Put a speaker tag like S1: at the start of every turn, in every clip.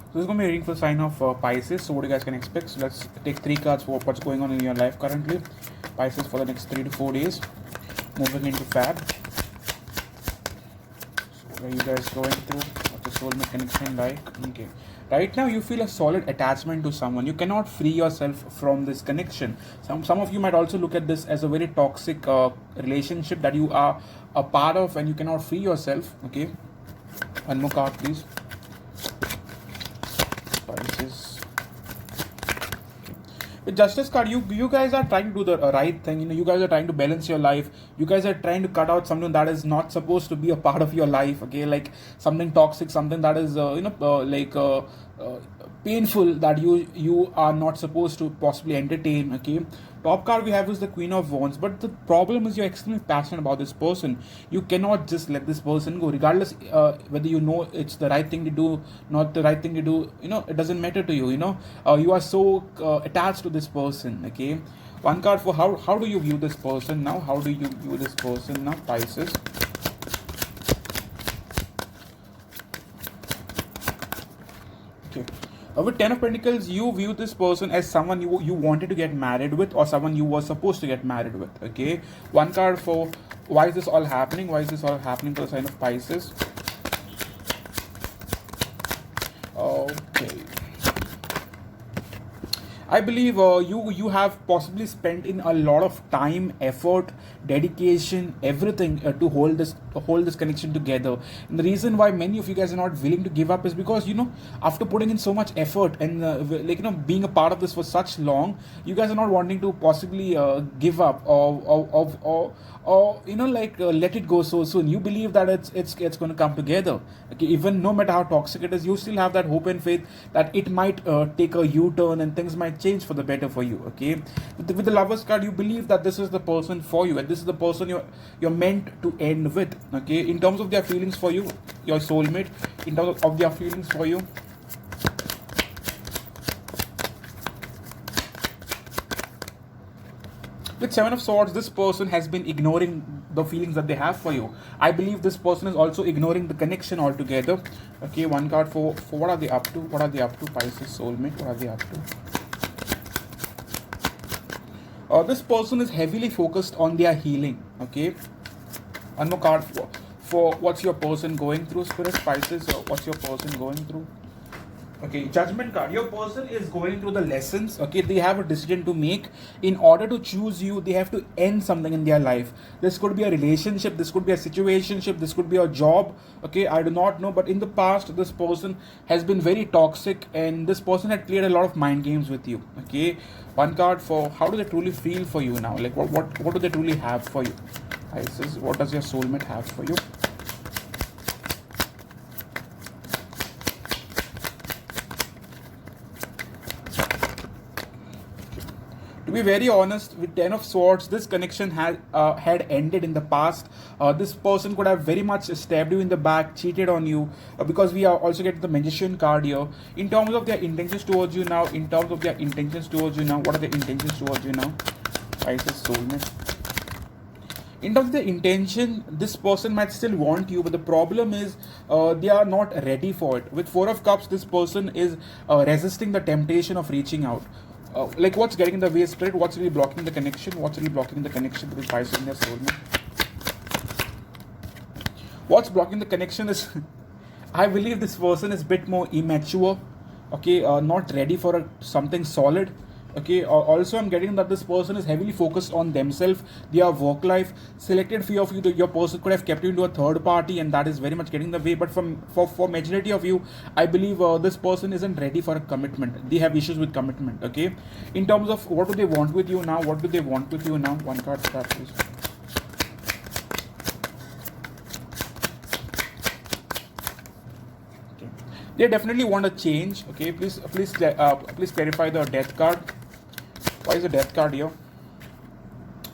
S1: So this is going to be a reading for the sign of Pisces. So what you guys can expect. So let's take 3 cards for what's going on in your life currently. Pisces for the next 3 to 4 days. Moving into Fab. So where you guys going through? What's the soulmate connection like? Okay. Right now you feel a solid attachment to someone. You cannot free yourself from this connection. Some of you might also look at this as a very toxic relationship that you are a part of and you cannot free yourself. Okay. One more card, please. Spices. With Justice card, you guys are trying to do the right thing. You guys are trying to balance your life. You guys are trying to cut out something that is not supposed to be a part of your life. Okay, like something toxic, something that is painful that you are not supposed to possibly entertain. Okay, top card we have is the Queen of Wands, but the problem is you're extremely passionate about this person. You cannot just let this person go, regardless whether you know it's the right thing to do, not the right thing to do. It doesn't matter to you. You are so attached to this person. Okay, one card for how do you view this person now? How do you view this person now, Pisces? Okay. With 10 of Pentacles, you view this person as someone you wanted to get married with, or someone you were supposed to get married with. Okay. One card for why is this all happening? Why is this all happening for the sign of Pisces? Okay. I believe you have possibly spent in a lot of time, effort, dedication, everything to hold this connection together. And the reason why many of you guys are not willing to give up is because after putting in so much effort and being a part of this for such long, you guys are not wanting to possibly give up or let it go so soon. You believe that it's going to come together. Okay, even no matter how toxic it is, you still have that hope and faith that it might take a U-turn and things might change for the better for you. Okay, with the Lovers card, you believe that this is the person for you and this is the person you're meant to end with. Okay, in terms of their feelings for you, your soulmate, in terms of their feelings for you. With Seven of Swords, this person has been ignoring the feelings that they have for you. I believe this person is also ignoring the connection altogether. Okay, one card for what are they up to? What are they up to? Pisces soulmate, what are they up to? This person is heavily focused on their healing. Okay, one more card for what's your person going through, Spirit, Pisces, what's your person going through? Okay, Judgment card. Your person is going through the lessons. Okay, they have a decision to make. In order to choose you, they have to end something in their life. This could be a relationship, this could be a situationship, this could be a job. Okay, I do not know, but in the past, this person has been very toxic and this person had played a lot of mind games with you. Okay, one card for how do they truly feel for you now? Like what do they truly have for you? Isis, what does your soulmate have for you? To be very honest, with 10 of Swords, this connection had ended in the past. This person could have very much stabbed you in the back, cheated on you, because we are also getting the Magician card here. In terms of their intentions towards you now, what are their intentions towards you now? Isis soulmate. In terms of the intention, this person might still want you, but the problem is they are not ready for it. With Four of Cups, this person is resisting the temptation of reaching out. Like what's getting in the way, Spirit? What's really blocking the connection? With Pisces in their soulmate? What's blocking the connection is, I believe this person is a bit more immature. Okay, not ready for something solid. Okay, also I'm getting that this person is heavily focused on themselves, their work life. Selected few of you, your person could have kept you into a third party, and that is very much getting in the way. But for majority of you, I believe this person isn't ready for a commitment. They have issues with commitment. Okay, in terms of what do they want with you now? One card for that, please. Okay, they definitely want a change. Okay, please clarify the Death card. Why is the Death card here?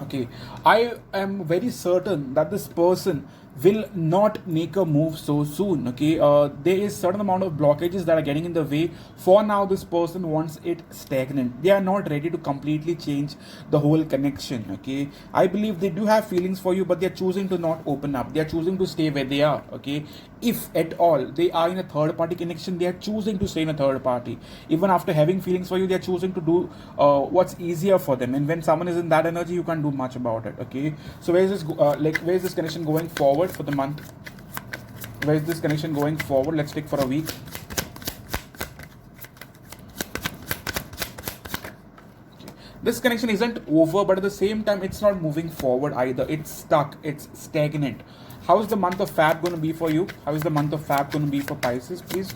S1: Okay, I am very certain that this person will not make a move so soon. Okay, there is certain amount of blockages that are getting in the way. For now, this person wants it stagnant. They are not ready to completely change the whole connection. Okay, I believe they do have feelings for you, but they are choosing to not open up. They are choosing to stay where they are. Okay, if at all they are in a third party connection, they are choosing to stay in a third party. Even after having feelings for you, they are choosing to do what's easier for them. And when someone is in that energy, you can't do much about it. Okay, so where is this where is this connection going forward for the month? Where is this connection going forward? Let's take for a week. This connection isn't over, but at the same time, it's not moving forward either. It's stuck. It's stagnant. How is the month of Feb going to be for you? How is the month of Feb going to be for Pisces, please?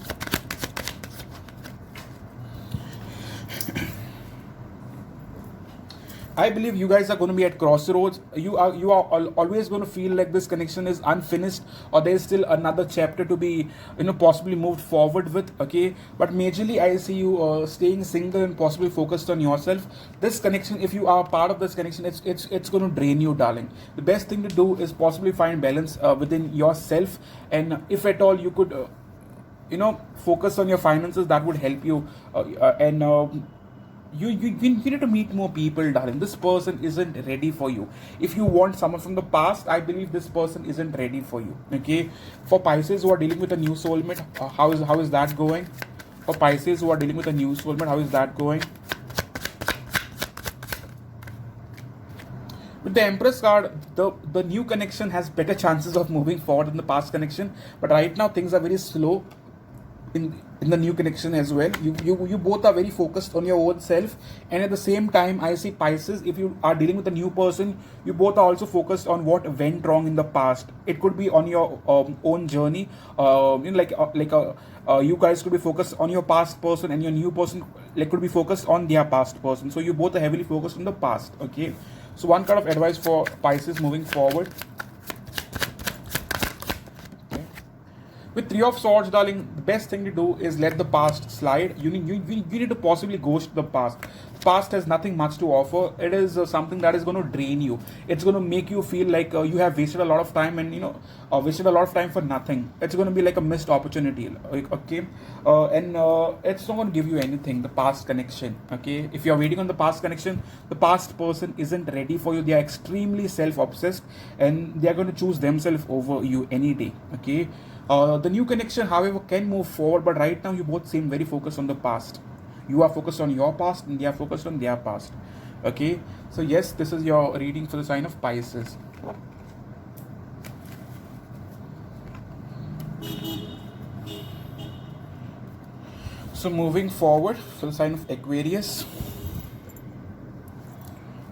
S1: I believe you guys are going to be at crossroads. You are always going to feel like this connection is unfinished, or there is still another chapter to be possibly moved forward with. Okay, but majorly I see you staying single and possibly focused on yourself. This connection, if you are part of this connection, it's going to drain you, darling. The best thing to do is possibly find balance within yourself, and if at all you could focus on your finances, that would help you. You need to meet more people, darling. This person isn't ready for you. If you want someone from the past, I believe this person isn't ready for you. Okay, for Pisces who are dealing with a new soulmate, how is that going? For Pisces who are dealing with a new soulmate, how is that going? With the Empress card, the new connection has better chances of moving forward than the past connection, but right now things are very slow in the new connection as well. You both are very focused on your own self, and at the same time I see Pisces, if you are dealing with a new person, you both are also focused on what went wrong in the past. It could be on your own journey, you guys could be focused on your past person, and your new person could be focused on their past person. So you both are heavily focused on the past. Okay, so one kind of advice for Pisces moving forward. With Three of Swords, darling, the best thing to do is let the past slide. You need to possibly ghost the past. Past has nothing much to offer. It is something that is going to drain you. It's going to make you feel like you have wasted a lot of time, and wasted a lot of time for nothing. It's going to be like a missed opportunity. Okay, and it's not going to give you anything. The past connection. Okay, if you are waiting on the past connection, the past person isn't ready for you. They are extremely self-obsessed, and they are going to choose themselves over you any day. Okay. The new connection, however, can move forward, but right now you both seem very focused on the past. You are focused on your past, and they are focused on their past. Okay, so yes, this is your reading for the sign of Pisces. So moving forward for the sign of Aquarius.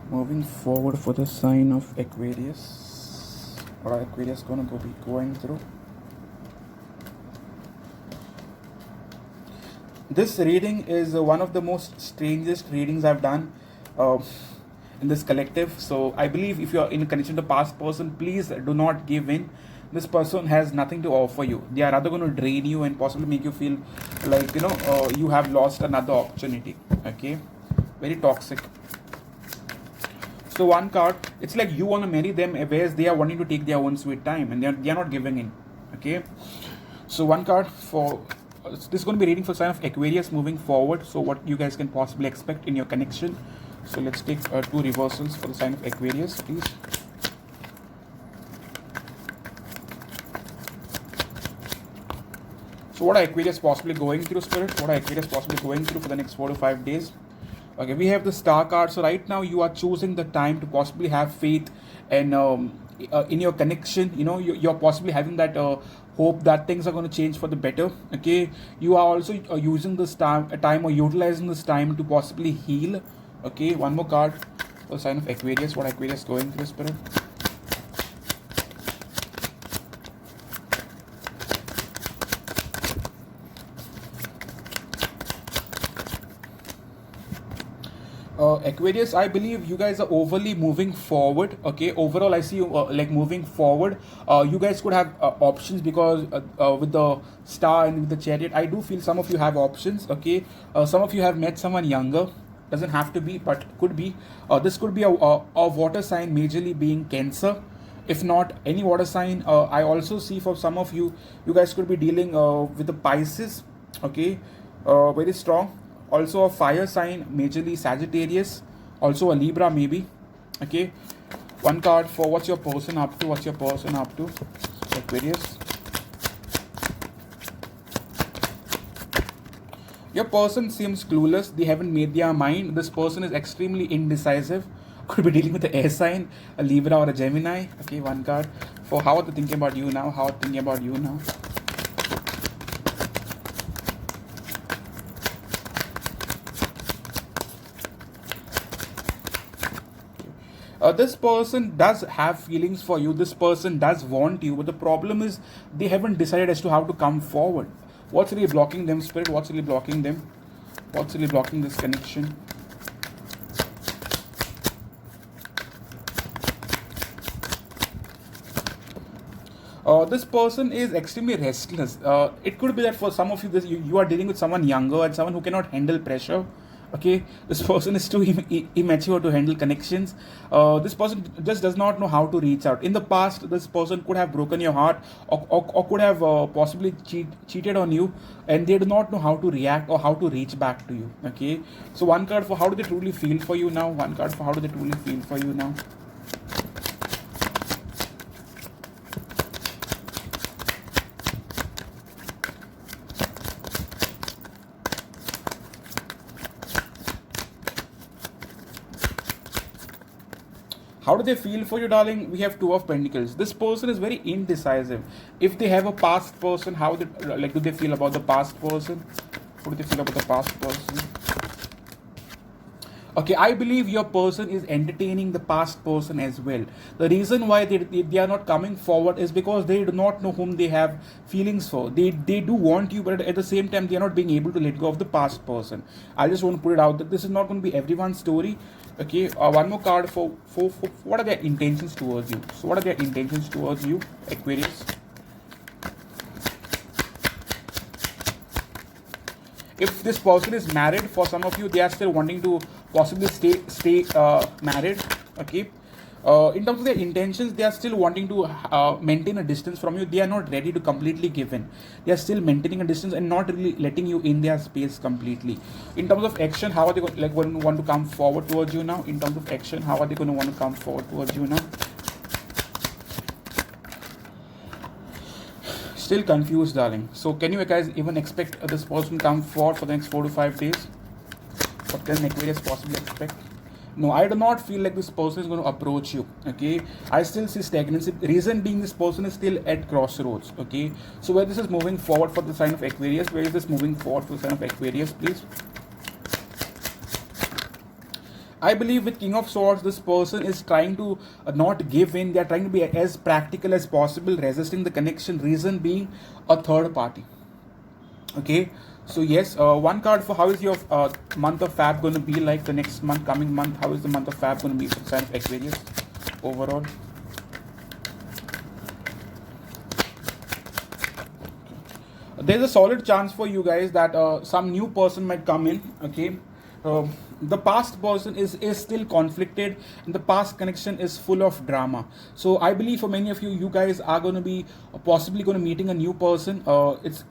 S1: Moving forward for the sign of Aquarius. What are Aquarius going to be going through? This reading is one of the most strangest readings I've done in this collective. So I believe if you're in a connection to the past person, please do not give in. This person has nothing to offer you. They are rather going to drain you and possibly make you feel like you have lost another opportunity. Okay, very toxic. So one card, it's like you want to marry them, whereas they are wanting to take their own sweet time, and they are not giving in. Okay, so one card for. This is going to be reading for sign of Aquarius moving forward. So what you guys can possibly expect in your connection. So let's take 2 reversals for the sign of Aquarius, please. So what are Aquarius possibly going through, Spirit? What are Aquarius possibly going through for the next 4 to 5 days? Okay, we have the Star card. So right now you are choosing the time to possibly have faith and in your connection. You're possibly having that hope that things are going to change for the better. Okay, you are also using this time or utilizing this time to possibly heal. Okay, one more card for the sign of Aquarius. What Aquarius going through, Spirit? Aquarius, I believe you guys are overly moving forward. Okay, overall I see you moving forward. You guys could have options because with the Star and with the Chariot, I do feel some of you have options. Okay, some of you have met someone younger. Doesn't have to be, but could be. This could be a water sign, majorly being Cancer. If not any water sign, I also see for some of you, you guys could be dealing with the Pisces. Okay, very strong. Also a fire sign, majorly Sagittarius. Also a Libra maybe. Okay, one card for what's your person up to. What's your person up to? Aquarius. Your person seems clueless. They haven't made their mind. This person is extremely indecisive. Could be dealing with the air sign, a Libra or a Gemini. Okay, one card. For how are they thinking about you now? How are they thinking about you now? This person does have feelings for you. This person does want you, but the problem is they haven't decided as to how to come forward. What's really blocking them, Spirit? What's really blocking them? What's really blocking this connection? This person is extremely restless. It could be that for some of you, you are dealing with someone younger and someone who cannot handle pressure. Okay, this person is too immature to handle connections. This person just does not know how to reach out. In the past, this person could have broken your heart, or could have possibly cheated on you, and they do not know how to react or how to reach back to you. Okay, so one card for how do they truly feel for you now. One card for how do they truly feel for you now. How do they feel for you, darling? We have Two of Pentacles. This person is very indecisive. If they have a past person, how do they feel about the past person? What do they feel about the past person? Okay, I believe your person is entertaining the past person as well. The reason why they are not coming forward is because they do not know whom they have feelings for. They do want you, but at the same time, they are not being able to let go of the past person. I just want to put it out that this is not going to be everyone's story. Okay, one more card for what are their intentions towards you. So what are their intentions towards you, Aquarius? If this person is married, for some of you, they are still wanting to possibly stay married. Okay, in terms of their intentions, they are still wanting to maintain a distance from you. They are not ready to completely give in. They are still maintaining a distance and not really letting you in their space completely. In terms of action, how are they going to want to come forward towards you now? In terms of action, how are they going to want to come forward towards you now? Still confused, darling. So can you guys even expect this person to come forward for the next 4 to 5 days? What can Aquarius possibly expect? No, I do not feel like this person is going to approach you. Okay, I still see stagnancy. Reason being, this person is still at crossroads. Okay, so where this is moving forward for the sign of Aquarius, where is this moving forward for the sign of Aquarius, please? I believe with King of Swords, this person is trying to not give in. They are trying to be as practical as possible, resisting the connection. Reason being, a third party. Okay, so yes, one card for how is your month of Fab going to be like the next month, coming month. How is the month of Fab going to be for the sign of Aquarius overall? There's a solid chance for you guys that some new person might come in. Okay, the past person is still conflicted, and the past connection is full of drama. So I believe for many of you, you guys are going to be possibly going to meeting a new person.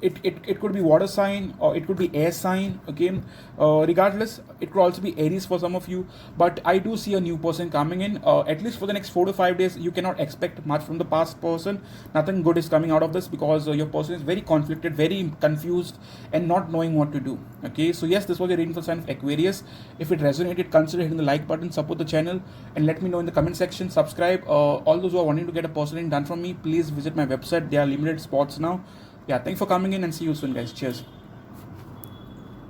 S1: It could be water sign, or it could be air sign. Okay, regardless, it could also be Aries for some of you. But I do see a new person coming in. At least for the next 4 to 5 days, you cannot expect much from the past person. Nothing good is coming out of this, because your person is very conflicted, very confused, and not knowing what to do. Okay, so yes, this was a reading for the sign of Aquarius. If it resonated, consider hitting the like button, support the channel, and let me know in the comment section. Subscribe. All those who are wanting to get a personal reading done from me, please visit my website. There are limited spots now. Yeah, thanks for coming in, and see you soon, guys. Cheers.